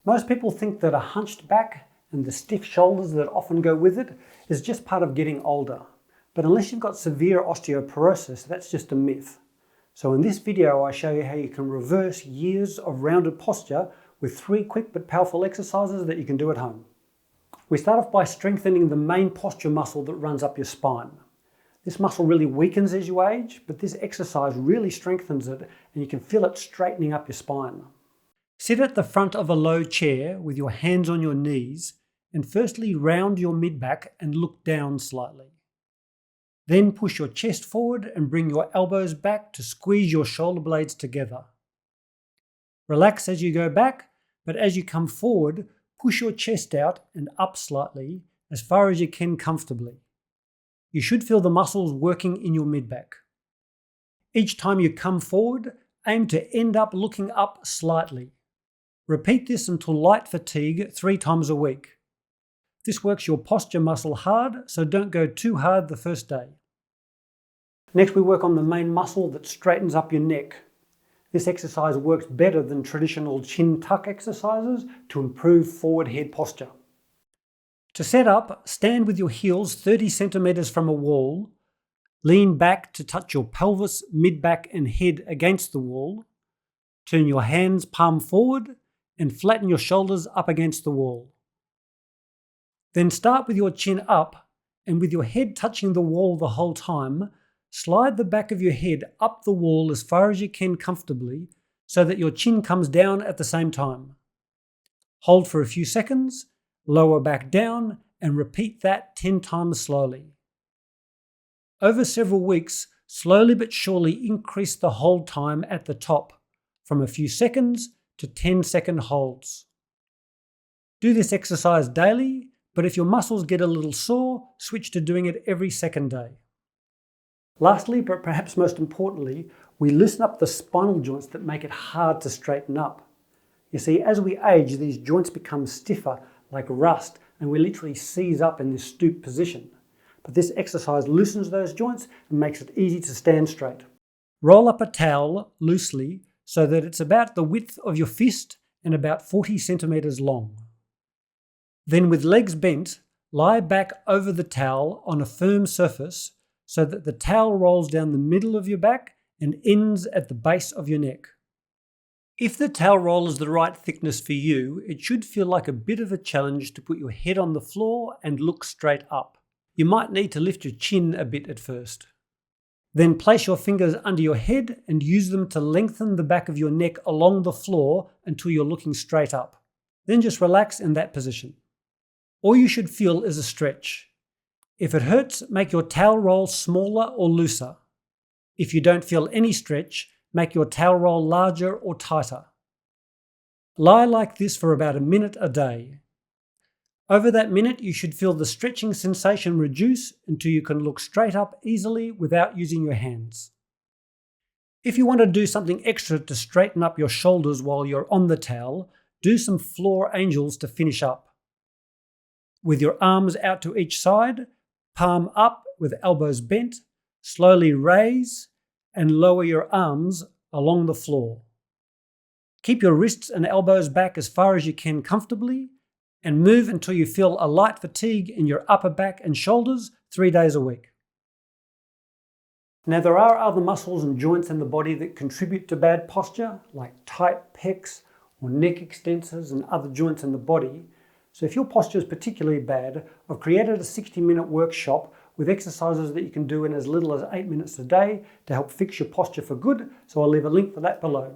Most people think that a hunched back and the stiff shoulders that often go with it is just part of getting older. But unless you've got severe osteoporosis, that's just a myth. So in this video, I show you how you can reverse years of rounded posture with 3 quick but powerful exercises that you can do at home. We start off by strengthening the main posture muscle that runs up your spine. This muscle really weakens as you age, but this exercise really strengthens it and you can feel it straightening up your spine. Sit at the front of a low chair with your hands on your knees and firstly round your mid-back and look down slightly. Then push your chest forward and bring your elbows back to squeeze your shoulder blades together. Relax as you go back, but as you come forward, push your chest out and up slightly as far as you can comfortably. You should feel the muscles working in your mid-back. Each time you come forward, aim to end up looking up slightly. Repeat this until light fatigue 3 times a week. This works your posture muscle hard, so don't go too hard the first day. Next, we work on the main muscle that straightens up your neck. This exercise works better than traditional chin tuck exercises to improve forward head posture. To set up, stand with your heels 30 centimeters from a wall, lean back to touch your pelvis, mid-back and head against the wall, turn your hands palm forward and flatten your shoulders up against the wall. Then start with your chin up and with your head touching the wall the whole time, slide the back of your head up the wall as far as you can comfortably so that your chin comes down at the same time. Hold for a few seconds, lower back down and repeat that 10 times slowly. Over several weeks, slowly but surely increase the hold time at the top from a few seconds to 10-second holds. Do this exercise daily, but if your muscles get a little sore, switch to doing it every second day. Lastly, but perhaps most importantly, we loosen up the spinal joints that make it hard to straighten up. You see, as we age, these joints become stiffer like rust and we literally seize up in this stoop position. But this exercise loosens those joints and makes it easy to stand straight. Roll up a towel loosely so that it's about the width of your fist and about 40 centimeters long. Then with legs bent, lie back over the towel on a firm surface so that the towel rolls down the middle of your back and ends at the base of your neck. If the towel roll is the right thickness for you, it should feel like a bit of a challenge to put your head on the floor and look straight up. You might need to lift your chin a bit at first. Then place your fingers under your head and use them to lengthen the back of your neck along the floor until you're looking straight up. Then just relax in that position. All you should feel is a stretch. If it hurts, make your towel roll smaller or looser. If you don't feel any stretch, make your towel roll larger or tighter. Lie like this for about a minute a day. Over that minute, you should feel the stretching sensation reduce until you can look straight up easily without using your hands. If you want to do something extra to straighten up your shoulders while you're on the towel, do some floor angels to finish up. With your arms out to each side, palm up with elbows bent, slowly raise and lower your arms along the floor. Keep your wrists and elbows back as far as you can comfortably and move until you feel a light fatigue in your upper back and shoulders 3 days a week. Now there are other muscles and joints in the body that contribute to bad posture, like tight pecs or neck extensors and other joints in the body. So if your posture is particularly bad, I've created a 60-minute workshop with exercises that you can do in as little as 8 minutes a day to help fix your posture for good, so I'll leave a link for that below.